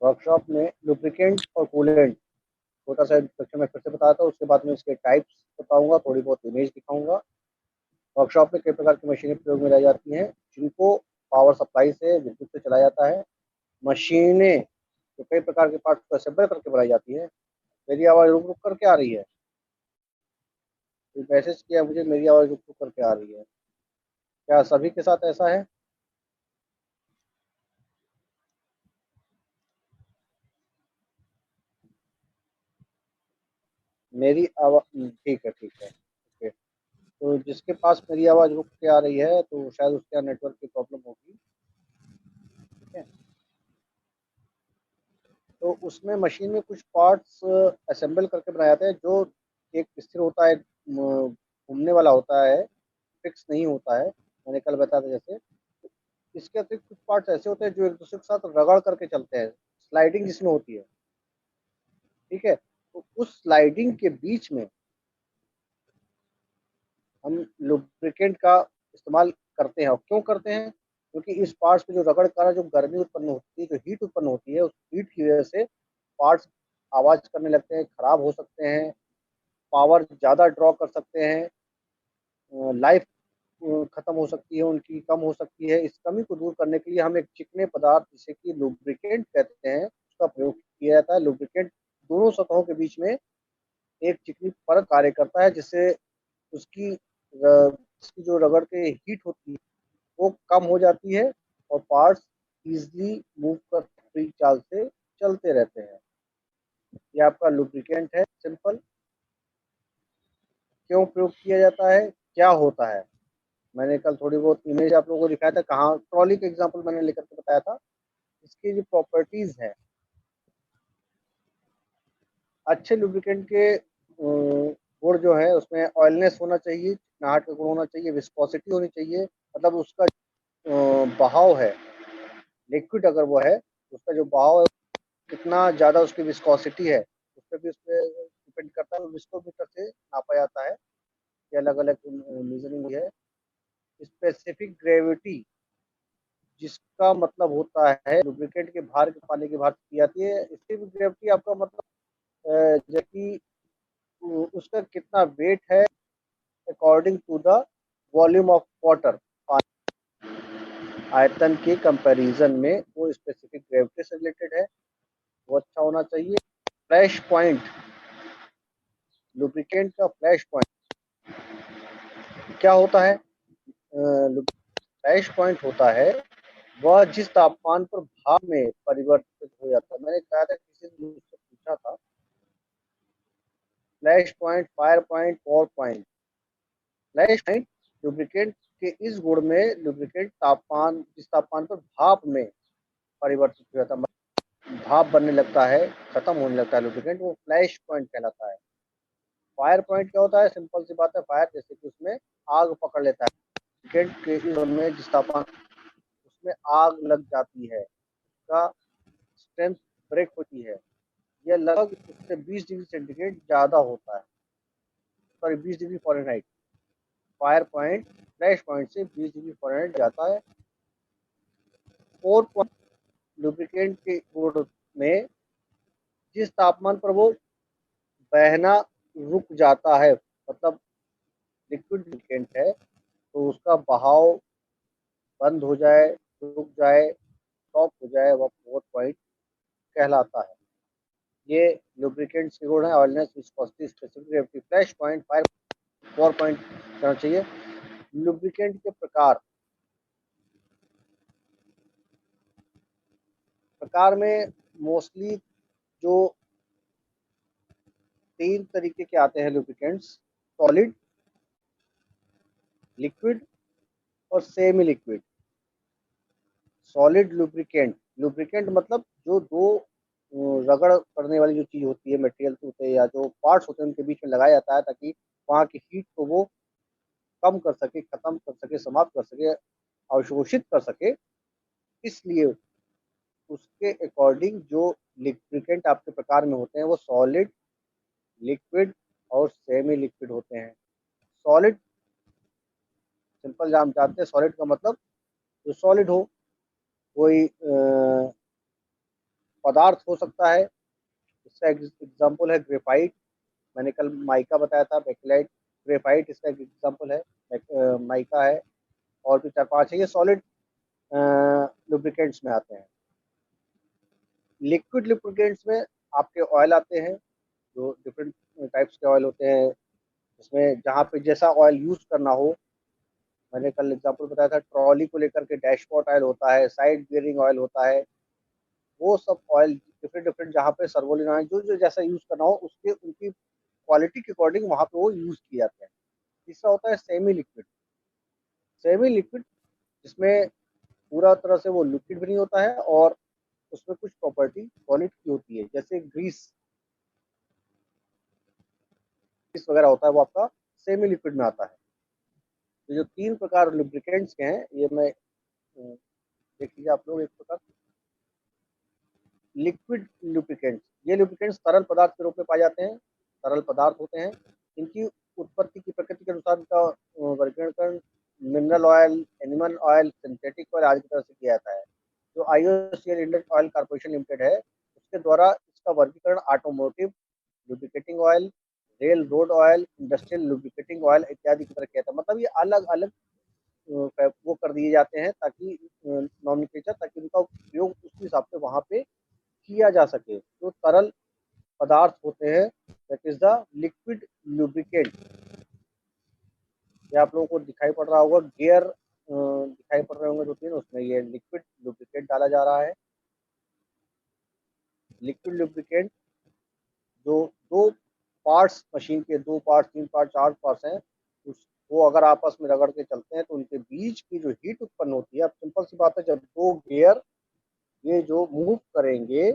Workshop में lubricant और coolant छोटा सा इंट्रोडक्शन मैं फिर से बताया था, उसके बाद में इसके टाइप्स बताऊंगा, थोड़ी बहुत इमेज दिखाऊंगा। वर्कशॉप में कई प्रकार की मशीनें प्रयोग में लाई जाती हैं जिनको पावर सप्लाई से विद्युत से चलाया जाता है। मशीनें जो कई प्रकार के पार्ट्स को असेंबल करके बनाई जाती है। मेरी आवाज़ रुक रुक करके आ रही है? कोई मैसेज किया मुझे, मेरी आवाज़ रुक रुक करके आ रही है। क्या सभी के साथ ऐसा है? मेरी आवाज़ ठीक है, ठीक है, ओके। तो जिसके पास मेरी आवाज़ रुक के आ रही है तो शायद उसके यहाँ नेटवर्क की प्रॉब्लम होगी। ठीक है। तो उसमें मशीन में कुछ पार्ट्स असेंबल करके बनाए जाते हैं जो एक स्थिर होता है, घूमने वाला होता है, फिक्स नहीं होता है। मैंने कल बताया था जैसे। इसके अतिरिक्त कुछ पार्ट्स ऐसे होते हैं जो एक दूसरे के साथ रगड़ करके चलते हैं, स्लाइडिंग जिसमें होती है। ठीक है। तो उस स्लाइडिंग के बीच में हम लुब्रिकेंट का इस्तेमाल करते हैं। और क्यों करते हैं? क्योंकि इस पार्ट्स पे जो रगड़ के कारण जो गर्मी उत्पन्न होती है, जो हीट उत्पन्न होती है, उस हीट की वजह से पार्ट्स आवाज़ करने लगते हैं, खराब हो सकते हैं, पावर ज़्यादा ड्रॉ कर सकते हैं, लाइफ खत्म हो सकती है उनकी, कम हो सकती है। इस कमी को दूर करने के लिए हम एक चिकने पदार्थ जिसे कि लुब्रिकेंट कहते हैं उसका प्रयोग किया जाता है। लुब्रिकेंट दोनों सतहों के बीच में एक चिकनी परत कार्य करता है जिससे उसकी जो रगड़ के हीट होती है वो कम हो जाती है और पार्ट्स इजीली मूव कर फ्री चाल से चलते रहते हैं। ये आपका लुब्रिकेंट है सिंपल। क्यों प्रयोग किया जाता है, क्या होता है? मैंने कल थोड़ी बहुत इमेज आप लोगों को दिखाया था, कहाँ ट्रॉली का एग्जांपल मैंने लेकर के बताया था। इसकी जो प्रॉपर्टीज है, अच्छे लुब्रिकेंट के गुण जो है उसमें ऑयलनेस होना चाहिए, चिकनाहट का गुण होना चाहिए, विस्कोसिटी होनी चाहिए। मतलब उसका बहाव है, लिक्विड अगर वो है उसका जो बहाव है, कितना ज़्यादा उसकी विस्कोसिटी है उस पर भी उस पर डिपेंड करता है। विस्कोमीटर से नापा जाता है, ये अलग अलग मीजरिंग है। स्पेसिफिक ग्रेविटी जिसका मतलब होता है लुब्रिकेंट के भार के पानी के भार की जाती है। स्पेसिफिक ग्रेविटी आपका मतलब जैसे कि उसका कितना वेट है according to the volume of water. आयतन के कंपैरिजन में वो स्पेसिफिक ग्रेविटी से रिलेटेड है, वो अच्छा होना चाहिए। फ्लैश पॉइंट, लुब्रिकेंट का फ्लैश पॉइंट क्या होता है? फ्लैश पॉइंट होता है वह जिस तापमान पर भाप में परिवर्तित हो जाता है। मैंने कहा था, किसी ने मुझसे पूछा था, flash point, fire point, power point. Flash point lubricant के इस गुण में लुब्रिकेंट तापमान, जिस तापमान पर भाप में परिवर्तित हो जाता है, भाप बनने लगता है, खत्म होने लगता है लुब्रिकेंट, वो फ्लैश पॉइंट कहलाता है। फायर पॉइंट क्या होता है? सिंपल सी बात है, फायर जैसे कि उसमें आग पकड़ लेता है, लुब्रिकेंट के इस गुण में जिस तापमान उसमें आग लग जाती है, उसका स्ट्रेंथ ब्रेक होती है। यह लगभग उससे 20 डिग्री सेंटीग्रेड ज़्यादा होता है, sorry 20 degree Fahrenheit. Fire point flash point से 20 डिग्री फ़ारेनहाइट जाता है। और पॉइंट लुब्रिकेंट के गुण में जिस तापमान पर वो बहना रुक जाता है, मतलब लिक्विड लुब्रिकेंट है तो उसका बहाव बंद हो जाए, रुक जाए, स्टॉप हो जाए, वह पोर पॉइंट कहलाता है। ये लुब्रिकेंट्स के गुण है, oiliness, viscosity, specific gravity, flash point, fire, pour point कहना चाहिए। लुब्रिकेंट के प्रकार, प्रकार में मोस्टली जो 3 तरीके के आते हैं लुब्रिकेंट्स, सॉलिड, लिक्विड और semi liquid. Solid lubricant, lubricant मतलब जो दो रगड़ करने वाली जो चीज़ होती है, मटेरियल होते हैं या जो पार्ट्स होते हैं उनके बीच में लगाया जाता है ताकि वहाँ की हीट को वो कम कर सके, खत्म कर सके, समाप्त कर सके, अवशोषित कर सके। इसलिए उसके अकॉर्डिंग जो लुब्रिकेंट आपके प्रकार में होते हैं वो सॉलिड, लिक्विड और सेमी लिक्विड होते हैं। सॉलिड सिंपल हम जानते हैं, सॉलिड का मतलब जो सॉलिड हो, कोई पदार्थ हो सकता है। इसका एग्जाम्पल है ग्रेफाइट। मैंने कल माइका बताया था, बेकेलाइट, ग्रेफाइट इसका एक एग्जाम्पल है। माइका है, और भी 4-5 है। ये सॉलिड लुब्रिकेंट्स में आते हैं। लिक्विड लुब्रिकेंट्स में आपके ऑयल आते हैं, जो डिफरेंट टाइप्स के ऑयल होते हैं, इसमें जहाँ पे जैसा ऑयल यूज़ करना हो। मैंने कल एग्जांपल बताया था, ट्रॉली को लेकर के डैशपोर्ट ऑयल होता है, साइड बियरिंग ऑयल होता है। वो सब ऑयल डिफरेंट डिफरेंट, जहाँ पे सर्वोलिन ऑयल जो जो जैसा यूज़ करना हो उसके उनकी क्वालिटी के अकॉर्डिंग वहाँ पे वो यूज़ किए जाते हैं। तीसरा होता है सेमी लिक्विड। सेमी लिक्विड जिसमें पूरा तरह से वो लिक्विड भी नहीं होता है, और उसमें कुछ प्रॉपर्टी सॉलिड की होती है, जैसे ग्रीस वगैरह होता है, वो आपका सेमी लिक्विड में आता है। तो जो 3 प्रकार लुब्रिकेंट्स के हैं, ये मैं देख लीजिए आप लोग। एक प्रकार लिक्विड लुब्रिकेंट्स, ये लुब्रिकेंट्स तरल पदार्थ के रूप में पाए जाते हैं, तरल पदार्थ होते हैं। इनकी उत्पत्ति की प्रकृति के अनुसार इनका वर्गीकरण mineral oil, animal oil, synthetic oil आदि की तरह से किया जाता है। जो IOCL Indian oil corporation limited है, उसके द्वारा इसका वर्गीकरण automotive lubricating oil, rail road oil, industrial lubricating oil इत्यादि की तरह किया जाता है। मतलब ये अलग अलग वो कर दिए जाते हैं, ताकि नॉमिनक्लेचर, ताकि उनका उपयोग उस हिसाब से वहाँ पे किया जा सके। जो तरल पदार्थ होते हैं, that is the liquid lubricant. ये आप लोगों को दिखाई पड़ रहा होगा, गियर दिखाई पड़ रहे होंगे 2-3, उसमें ये लिक्विड लुब्रिकेंट डाला जा रहा है। लिक्विड लुब्रिकेंट जो 2 पार्ट्स, मशीन के 2 पार्ट्स, 3 पार्ट, 4 पार्ट्स हैं, वो अगर आपस में रगड़ के चलते हैं तो उनके बीच की जो हीट उत्पन्न होती है, अब सिंपल सी बात है, जब 2 गियर ये जो मूव करेंगे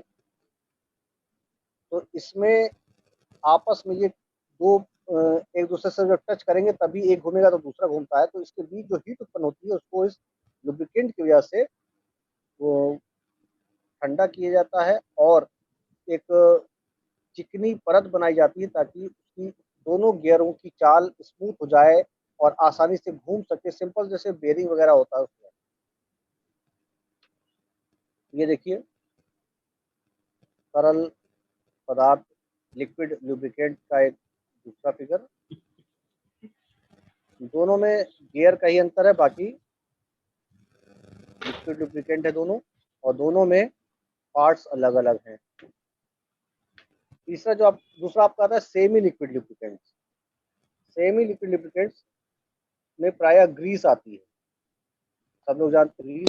तो इसमें आपस में ये 2 एक दूसरे से जब टच करेंगे तभी एक घूमेगा तो दूसरा घूमता है। तो इसके बीच जो हीट उत्पन्न होती है उसको इस लुब्रिकेंट की वजह से वो ठंडा किया जाता है, और एक चिकनी परत बनाई जाती है, ताकि उसकी दोनों गियरों की चाल स्मूथ हो जाए और आसानी से घूम सके। सिंपल जैसे बेयरिंग वगैरह होता है उसमें। ये देखिए, तरल पदार्थ लिक्विड लुब्रिकेंट का एक दूसरा फिगर। दोनों में गियर का ही अंतर है, बाकी लिक्विड लुब्रिकेंट है दोनों, और दोनों में पार्ट्स अलग अलग हैं। तीसरा जो आप दूसरा आपका आता है semi liquid lubricants. Semi liquid lubricants में प्रायः ग्रीस आती है। सब लोग जानते हैं ग्रीस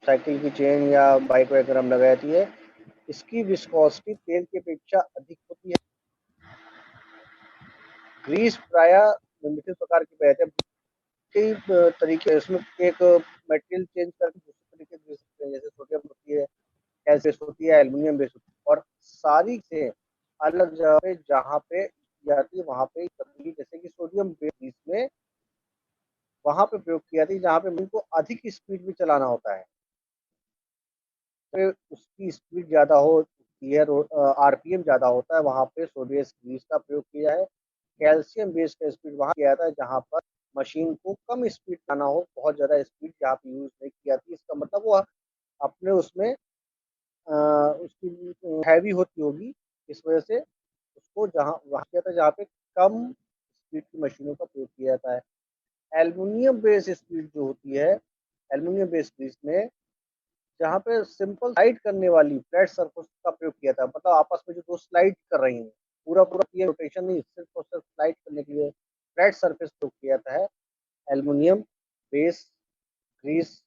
साइकिल की चेन या बाइक वगैरह में लगाई जाती है। इसकी विस्कोसिटी तेल की अपेक्षा अधिक होती है। ग्रीस प्रायः निम्नलिखित प्रकार की पाए जाते हैं। कई तरीके इसमें, एक मटेरियल चेंज करके दूसरे तरीके से दे सकते हैं, जैसे सोडियम होती है, गैस बेस होती है, एल्युमिनियम बेस होती है, और सारी से अलग जगह पे जहाँ पे जाती है वहाँ पे करती है। जैसे कि सोडियम बेस में वहाँ पे प्रयोग की जाती है जहाँ पे मशीन को अधिक स्पीड में चलाना होता है, तो उसकी स्पीड ज़्यादा हो, गियर आरपीएम ज़्यादा होता है, वहाँ पे सोडियम ग्रीस का प्रयोग किया है। कैल्शियम बेस का स्पीड वहाँ किया जाता है जहाँ पर मशीन को कम स्पीड चलाना हो, बहुत ज़्यादा स्पीड जहाँ पे यूज़ नहीं की जाती। इसका मतलब वो अपने उसमें उसकी हैवी होती होगी, इस वजह से उसको जहाँ वहाँ किया जाता है जहाँ पे कम स्पीड की मशीनों का प्रयोग किया जाता है। एल्युमिनियम बेस स्पीड जो होती है, एल्युमिनियम बेस ग्रीस में जहाँ पे सिंपल स्लाइड करने वाली फ्लैट सरफेस का प्रयोग किया था, मतलब आपस में जो 2 स्लाइड कर रही हैं, पूरा पूरा ये रोटेशन नहीं, सिर्फ और सिर्फ स्लाइड करने के लिए फ्लैट सरफेस प्रयोग किया जाता है एल्युमिनियम बेस ग्रीस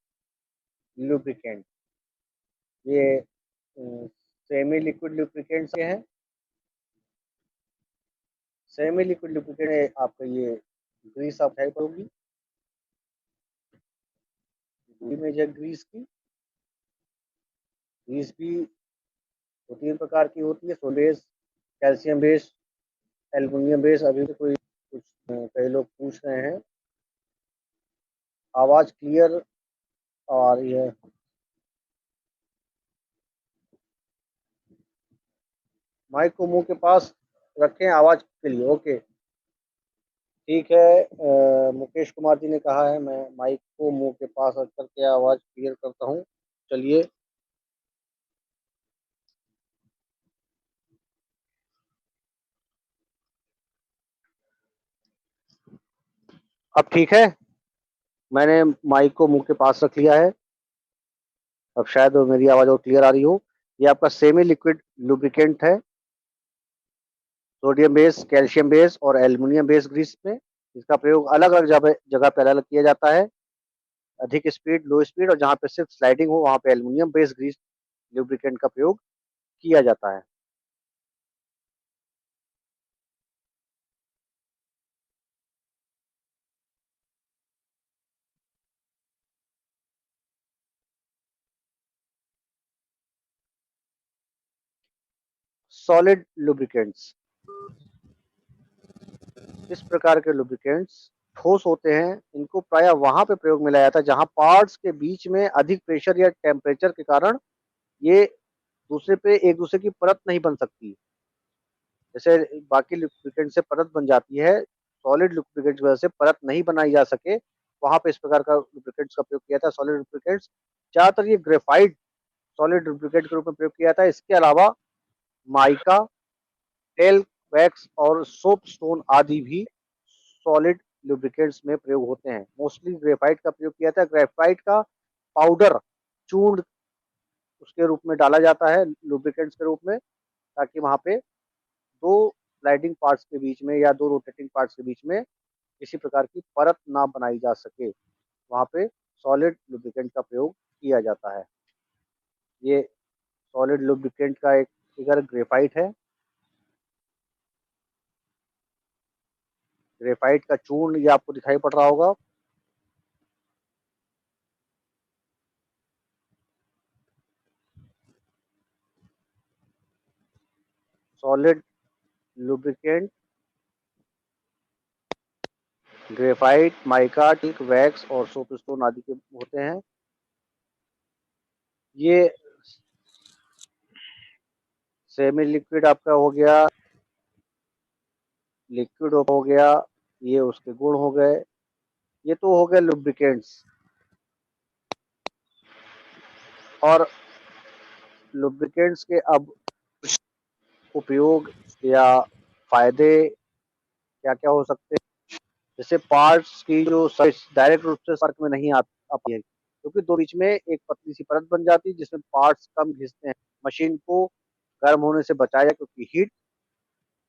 लुब्रिकेंट। ये सेमी लिक्विड लुब्रिकेंट्स के हैं। सेमी लिक्विड लुब्रिकेंट आपका ये ग्रीस आप टाइप होगी, इमेज है ग्रीस की। ग्रीस भी 2-3 प्रकार की होती है, solace, calcium base, aluminium base. अभी तो कोई कुछ कई लोग पूछ रहे हैं। आवाज़ क्लियर आ रही है? माइक को मुंह के पास रखें आवाज़ के लिए। ओके, ठीक है। मुकेश कुमार जी ने कहा है मैं माइक को मुंह के पास रख करके आवाज़ क्लियर करता हूँ। चलिए, अब ठीक है? मैंने माइक को मुंह के पास रख लिया है। अब शायद मेरी आवाज और क्लियर आ रही हो। ये आपका सेमी लिक्विड लुब्रिकेंट है, सोडियम बेस, कैल्शियम बेस और एल्युमिनियम बेस ग्रीस में। इसका प्रयोग अलग अलग जगह जगह पे अलग अलग किया जाता है। अधिक स्पीड, लो स्पीड और जहाँ पे सिर्फ स्लाइडिंग हो वहाँ पे एल्युमिनियम बेस ग्रीस लुब्रिकेंट का प्रयोग किया जाता है। सॉलिड लुब्रिकेंट्स, इस प्रकार के लुब्रिकेंट्स ठोस होते हैं। इनको प्रायः वहां पे प्रयोग में लाया जाता है जहां पार्ट्स के बीच में अधिक प्रेशर या टेम्परेचर के कारण ये दूसरे पे एक दूसरे की परत नहीं बन सकती। जैसे बाकी लुब्रिकेंट से परत बन जाती है, सॉलिड लुब्रिकेंट की वजह से परत नहीं बनाई जा सके, वहां पे इस प्रकार का लुब्रिकेंट्स का प्रयोग किया जाता है। सॉलिड लुब्रिकेंट्स ज्यादातर ये ग्रेफाइट सॉलिड लुब्रिकेंट के रूप में प्रयोग किया जाता है। इसके अलावा माइका, टेल्क, वैक्स और सोप स्टोन आदि भी सॉलिड लुब्रिकेंट्स में प्रयोग होते हैं। मोस्टली ग्रेफाइट का प्रयोग किया जाता है। ग्रेफाइट का पाउडर, चूर्ण उसके रूप में डाला जाता है लुब्रिकेंट्स के रूप में, ताकि वहां पे दो स्लाइडिंग पार्ट्स के बीच में या दो रोटेटिंग पार्ट्स के बीच में किसी प्रकार की परत ना बनाई जा सके, वहां पे सॉलिड लुब्रिकेंट का प्रयोग किया जाता है। ये सॉलिड लुब्रिकेंट का एक फिगर ग्रेफाइट है। ग्रेफाइट का चूर्ण ये आपको दिखाई पड़ रहा होगा। सॉलिड लुब्रिकेंट, ग्रेफाइट, माइका, टिक, वैक्स और सोपस्टोन आदि के होते हैं। ये सेमी लिक्विड आपका हो गया, लिक्विड हो गया, ये उसके गुण हो गए। ये तो हो गए लुब्रिकेंट्स। और लुब्रिकेंट्स के अब कुछ उपयोग या फायदे क्या क्या हो सकते हैं? जैसे पार्ट्स की जो डायरेक्ट रूप से संपर्क में नहीं आती है, क्योंकि दो बीच में एक पतली सी परत बन जाती है जिसमें पार्ट्स कम घिसते हैं। मशीन को गर्म होने से बचाया, क्योंकि हीट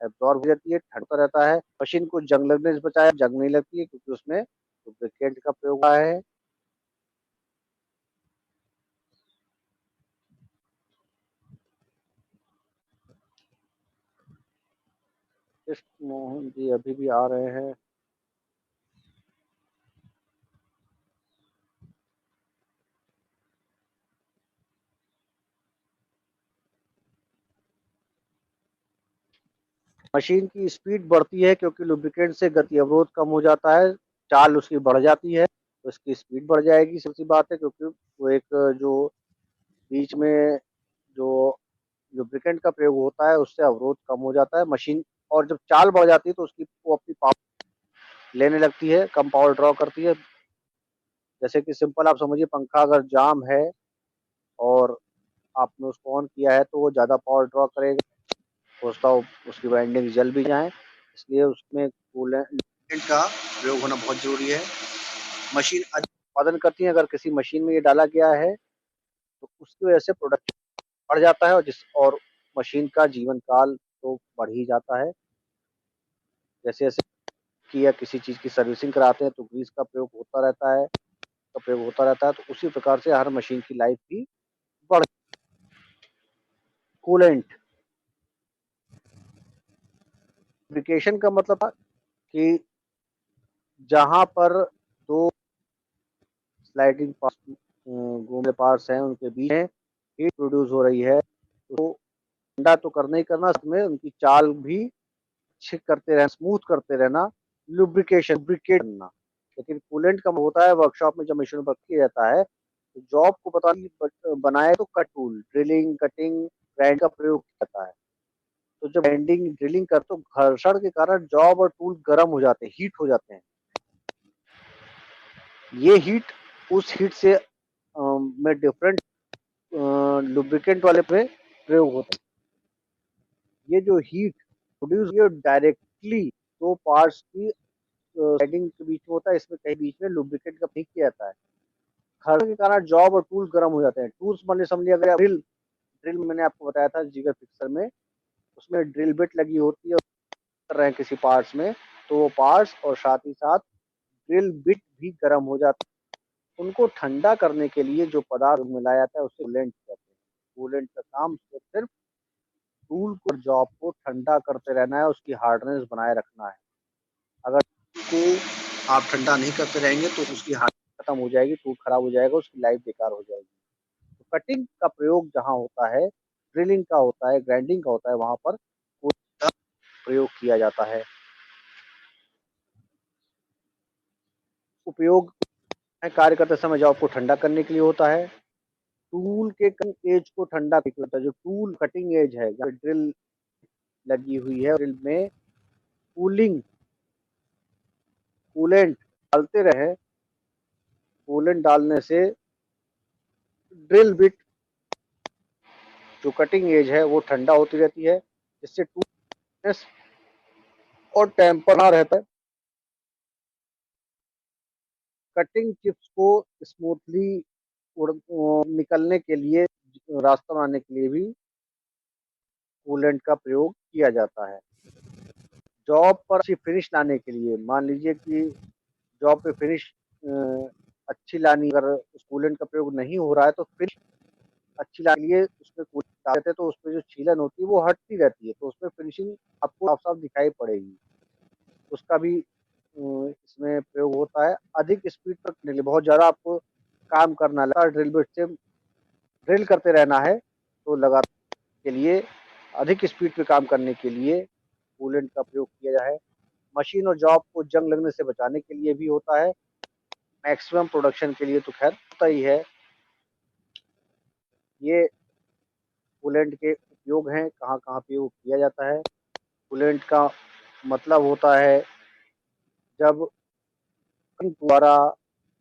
एब्जॉर्ब हो जाती है, ठंडा रहता है। मशीन को जंग लगने से बचाया, जंग नहीं लगती है क्योंकि उसमें लुब्रिकेंट का प्रयोग हुआ है। कृष्ण मोहन जी अभी भी आ रहे हैं। मशीन की स्पीड बढ़ती है क्योंकि लुब्रिकेंट से गति अवरोध कम हो जाता है, चाल उसकी बढ़ जाती है, तो इसकी स्पीड बढ़ जाएगी। सबसे बात है क्योंकि वो एक जो बीच में जो लुब्रिकेंट का प्रयोग होता है उससे अवरोध कम हो जाता है मशीन। और जब चाल बढ़ जाती है तो उसकी वो अपनी पावर लेने लगती है, कम पावर ड्रॉ करती है। जैसे कि सिंपल आप समझिए, पंखा अगर जाम है और आपने उसको ऑन किया है तो वो ज़्यादा पावर ड्रॉ करेगा, हो सकता हो उसकी वाइंडिंग जल भी जाए। इसलिए उसमें कूलेंट का प्रयोग होना बहुत जरूरी है। मशीन अधिक उत्पादन करती है, अगर किसी मशीन में ये डाला गया है तो उसकी वजह से प्रोडक्शन बढ़ जाता है, और मशीन का जीवन काल तो बढ़ ही जाता है। जैसे जैसे कि या किसी चीज़ की सर्विसिंग कराते हैं तो ग्रीस का प्रयोग होता रहता है, का प्रयोग होता रहता है, तो उसी प्रकार से हर मशीन की लाइफ भी बढ़। कूलेंट लुब्रिकेशन का मतलब था कि जहां पर दो स्लाइडिंग घूमने पार्ट्स हैं उनके बीच में हीट प्रोड्यूस हो रही है, तो ठंडा तो करना ही करना, में उनकी चाल भी अच्छी करते रहना, स्मूथ करते रहना, लुब्रिकेट करना। लेकिन कूलेंट का होता है वर्कशॉप में जब मशीन पर किया जाता है तो जॉब को बनाए तो cut tool, drilling, cutting, grind का प्रयोग किया जाता है। तो जब ग्राइंडिंग ड्रिलिंग कर तो घर्षण के कारण जॉब और टूल गर्म हो जाते हैं, हीट हो जाते हैं। ये हीट उस हीट से में डिफरेंट लुब्रिकेंट वाले पे प्रयोग होता है। ये जो हीट प्रोड्यूस ये डायरेक्टली दो पार्ट्स की साइडिंग के बीच में होता है, इसमें कहीं बीच में लुब्रिकेट का नहीं किया जाता है। घर्षण के कारण जॉब और टूल गर्म हो जाते हैं। टूल्स मान लीजिए समझिए, अगर ड्रिल ड्रिल मैंने आपको बताया था जिगर फिक्सर में, उसमें ड्रिल बिट लगी होती है, कर रहे हैं किसी पार्ट्स में, तो वो पार्ट्स और साथ ही साथ ड्रिल बिट भी गर्म हो जाता है। उनको ठंडा करने के लिए जो पदार्थ मिलाया जाता है उसे कूलेंट कहते हैं। कूलेंट का काम सिर्फ टूल को, जॉब को ठंडा करते रहना है, उसकी हार्डनेस बनाए रखना है। अगर को आप ठंडा नहीं करते रहेंगे तो उसकी हार्डनेस खत्म हो जाएगी, टूल खराब हो जाएगा, उसकी लाइफ बेकार हो जाएगी। तो कटिंग का प्रयोग जहाँ होता है, ड्रिलिंग का होता है, ग्राइंडिंग का होता है, वहां पर कूलेंट का प्रयोग किया जाता है। उपयोग कार्य करते समय जॉब को ठंडा करने के लिए होता है। टूल के कटिंग एज को ठंडा करने के लिए होता है। जो टूल कटिंग एज है, जहाँ ड्रिल लगी हुई है, ड्रिल में कूलिंग कूलेंट डालते रहे। कूलेंट डालने से ड्रिल बिट जो कटिंग एज है वो ठंडा होती रहती है, जिससे टूल और टेम्पर ना रहता है। कटिंग चिप्स को स्मूथली निकलने के लिए, रास्ता बनाने के लिए भी कूलेंट का प्रयोग किया जाता है। जॉब पर अच्छी फिनिश लाने के लिए, मान लीजिए कि जॉब पे फिनिश अच्छी लानी, अगर उस कूलेंट का प्रयोग नहीं हो रहा है तो फिनिश अच्छी लाने के लिए उसमें कूलेंट डालते हैं, तो उसमें जो छीलन होती है वो हटती रहती है, तो उसमें फिनिशिंग आपको साफ साफ दिखाई पड़ेगी। उसका भी इसमें प्रयोग होता है। अधिक स्पीड पर करने के लिए, बहुत ज़्यादा आपको काम करना है, लगातार ड्रिल बिट से ड्रिल करते रहना है, तो लगातार के लिए अधिक स्पीड पे काम करने के लिए कूलेंट का प्रयोग किया जाए। मशीन और जॉब को जंग लगने से बचाने के लिए भी होता है। मैक्सिमम प्रोडक्शन के लिए तो खैर होता ही है। ये कूलेंट के उपयोग हैं, कहाँ कहाँ पे उपयोग किया जाता है। कूलेंट का मतलब होता है जब द्वारा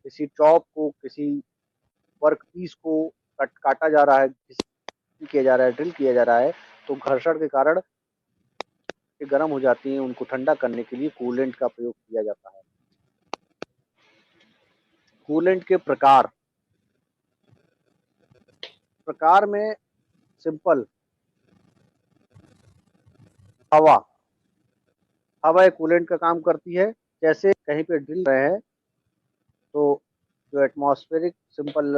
किसी चॉप को, किसी वर्क पीस को काटा जा रहा है, किया जा रहा है, ड्रिल किया जा रहा है, तो घर्षण के कारण गर्म हो जाती हैं, उनको ठंडा करने के लिए कूलेंट का प्रयोग किया जाता है। कूलेंट के प्रकार प्रकार में सिंपल हवा हवा एक कूलेंट का काम करती है। जैसे कहीं पे ड्रिल रहे हैं तो जो एटमॉस्फेरिक सिंपल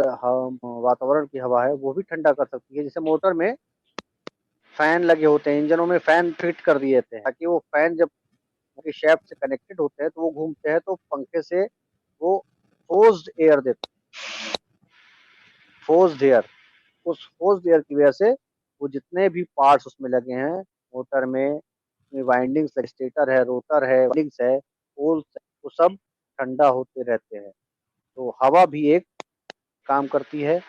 वातावरण की हवा है वो भी ठंडा कर सकती है। जैसे मोटर में फैन लगे होते हैं, इंजनों में फैन फिट कर दिए जाते हैं, ताकि वो फैन जब उनके शैफ्ट से कनेक्टेड होते हैं तो वो घूमते हैं, तो पंखे से वो फोर्स्ड एयर देते हैं। फोर्स्ड एयर, उस फोर्स्ड एयर की वजह से वो जितने भी पार्ट्स उसमें लगे हैं, मोटर में वाइंडिंग्स, स्टेटर है, रोटर है, वाइंडिंग्स है, पोल्स है, वो सब ठंडा होते रहते हैं। तो हवा भी एक काम करती है।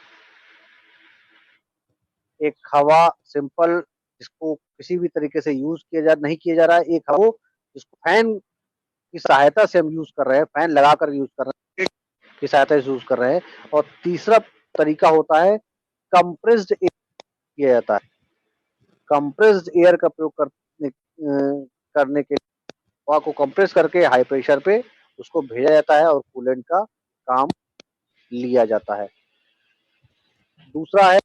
एक हवा सिंपल, जिसको किसी भी तरीके से यूज किया जा नहीं किया जा रहा है, एक हवा जिसको फैन की सहायता से हम यूज कर रहे हैं, फैन लगाकर यूज कर रहे हैं, की सहायता से यूज कर रहे हैं। और तीसरा तरीका होता है कंप्रेस्ड एयर किया जाता है। कंप्रेस्ड एयर का प्रयोग करने के लिए हवा को कंप्रेस करके हाई प्रेशर पे उसको भेजा जाता है और कूलेंट का काम लिया जाता है। दूसरा है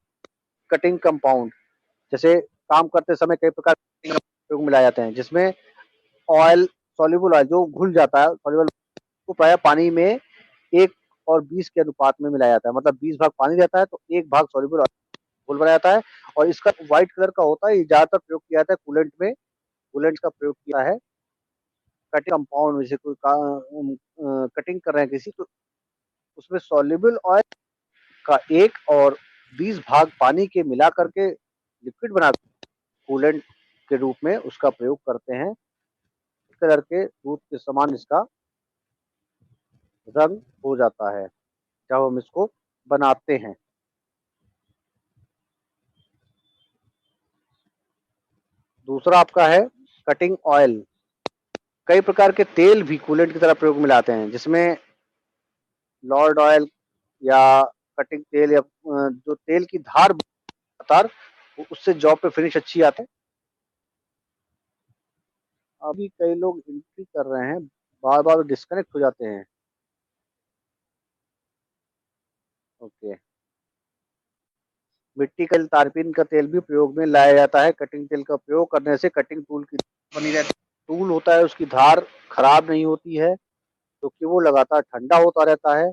कटिंग कंपाउंड। जैसे काम करते समय कई प्रकार के प्रयोग मिलाए जाते हैं, जिसमें ऑयल, सॉल्युबल ऑयल जो घुल जाता है, सॉल्युबल को प्रायः पानी में 1 और 20 के अनुपात में मिलाया जाता है। मतलब 20 भाग पानी रहता है तो 1 भाग सॉल्युबल ऑयल घोल बनाया जाता है, और इसका व्हाइट कलर का होता है। ये ज्यादातर प्रयोग किया जाता है कूलेंट में। कूलेंट का प्रयोग किया है कटिंग कंपाउंड में। जैसे कोई कटिंग कर रहे हैं किसी, तो उसमें सॉल्युबल ऑयल का 1 और 20 भाग पानी के मिला करके लिक्विड बना कूलेंट के रूप में उसका प्रयोग करते हैं। इस कलर के दूध के समान इसका रंग हो जाता है जब हम इसको बनाते हैं। दूसरा आपका है कटिंग ऑयल। कई प्रकार के तेल भी कूलेंट की तरह प्रयोग में लाते हैं, जिसमें लॉर्ड ऑयल या कटिंग तेल, या जो तेल की धार लगातार, उससे जॉब पे फिनिश अच्छी आती है। अभी कई लोग एंट्री कर रहे हैं बार बार डिस्कनेक्ट हो जाते हैं। ओके। मिट्टी का तारपीन का तेल भी प्रयोग में लाया जाता है। कटिंग तेल का प्रयोग करने से कटिंग टूल की बनी रहती है। टूल होता है उसकी धार खराब नहीं होती है, क्योंकि वो लगातार ठंडा होता रहता है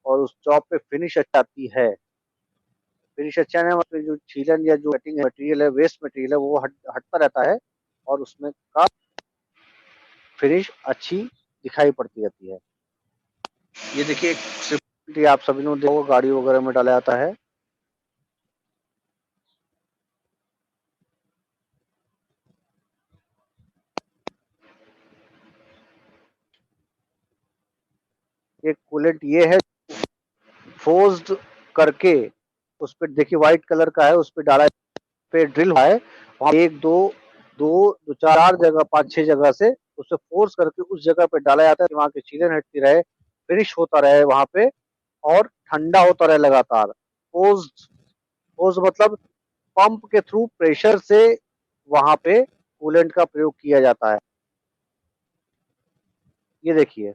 और उस जॉब पे फिनिश अच्छी आती है। फिनिश अच्छा है मतलब जो छीलन या जो कटिंग मटेरियल है, वेस्ट मटेरियल है, वो हटता रहता है और उसमें का फिनिश अच्छी दिखाई पड़ती रहती है। ये देखिए एक सिक्योरिटी आप सभी ने देखा होगा, गाड़ी वगैरह में डाला जाता है। एक कूलेंट ये है फोर्स्ड करके, उस पे देखिए व्हाइट कलर का है, उस पे डाला पे ड्रिल हुआ है। वहाँ एक दो दो दो चार जगह, पांच छह जगह से उसे फोर्स करके उस जगह पे डाला जाता है कि वहाँ की छीलन हटती रहे, फिनिश होता रहे वहां पे और ठंडा होता रहे लगातार। फोर्स फोर्स मतलब पंप के थ्रू प्रेशर से वहां पे कूलेंट का प्रयोग किया जाता है। ये देखिए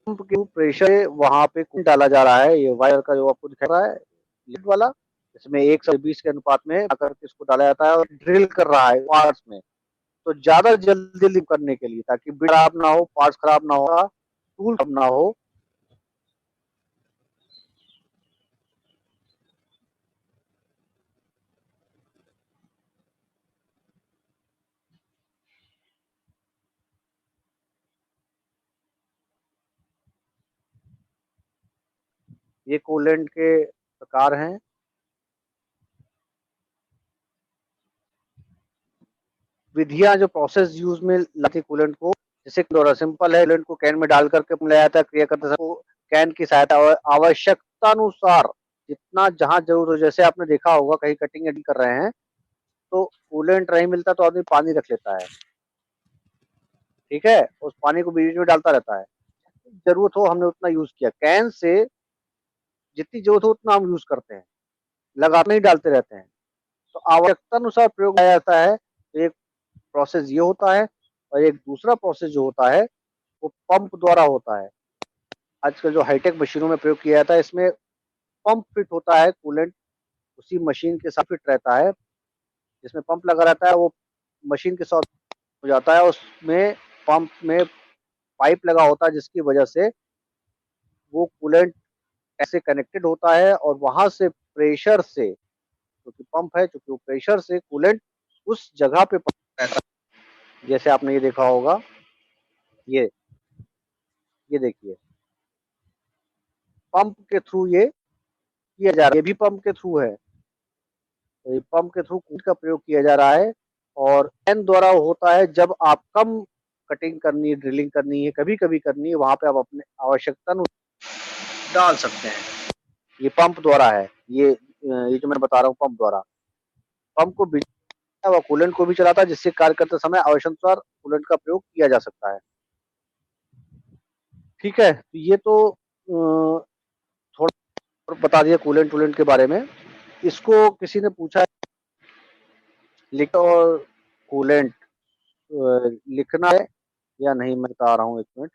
पंप के प्रेशर वहां पे डाला जा रहा है। ये वायर का जो आपको दिखा रहा है लीड वाला, इसमें 120 के अनुपात में आकर के इसको डाला जाता है और ड्रिल कर रहा है पार्ट्स में। तो ज्यादा जल्दी करने के लिए, ताकि खराब ना हो, पार्ट्स खराब ना हो, टूल खराब ना हो। ये कूलेंट के प्रकार हैं। विधियां जो प्रोसेस यूज में लाती कूलेंट को, जैसे द्वारा सिंपल है, कूलेंट को कैन में डाल करके ले जाता है, क्रिया करते समय कैन की सहायता आवश्यकता अनुसार जितना जहां जरूरत हो। जैसे आपने देखा होगा कहीं कटिंग एडिंग कर रहे हैं तो कूलेंट नहीं मिलता तो आदमी पानी रख लेता है, ठीक है, उस पानी को बीच में डालता रहता है। जरूरत हो हमने उतना यूज किया, कैन से जितनी जरूरत हो उतना हम यूज करते हैं, लगातार नहीं डालते रहते हैं। तो आवश्यकता अनुसार प्रयोग किया जाता है। तो एक प्रोसेस ये होता है और एक दूसरा प्रोसेस जो होता है वो पंप द्वारा होता है। आजकल जो हाईटेक मशीनों में प्रयोग किया जाता है, इसमें पंप फिट होता है, कूलेंट उसी मशीन के साथ फिट रहता है, जिसमें पंप लगा रहता है, वो मशीन के साथ हो जाता है। उसमें पंप में पाइप लगा होता है, जिसकी वजह से वो कूलेंट ऐसे कनेक्टेड होता है और वहां से प्रेशर से, क्योंकि पंप है, क्योंकि वो प्रेशर से कूलेंट उस जगह पे रहता है। जैसे आपने ये देखा होगा, ये ये देखिए पंप के थ्रू ये किया जा रहा है, ये भी पंप के थ्रू है। तो ये पंप के थ्रू कूलेंट का प्रयोग किया जा रहा है और फैन द्वारा होता है जब आप कम कटिंग करनी है, ड्रिलिंग करनी है, कभी कभी करनी है, वहां पे आप अपने आवश्यकता डाल सकते हैं। ये पंप द्वारा है। ये जो मैं बता रहा हूँ पंप द्वारा, पंप को व कूलेंट को भी चलाता है, जिससे कार्य करते समय आवश्यकतानुसार कूलेंट का प्रयोग किया जा सकता है। ठीक है, तो ये तो थोड़ा और बता दिया कूलेंट वूलेंट के बारे में। इसको किसी ने पूछा लिखो और कूलेंट लिखना है या नहीं, मैं बता रहा हूँ, एक मिनट।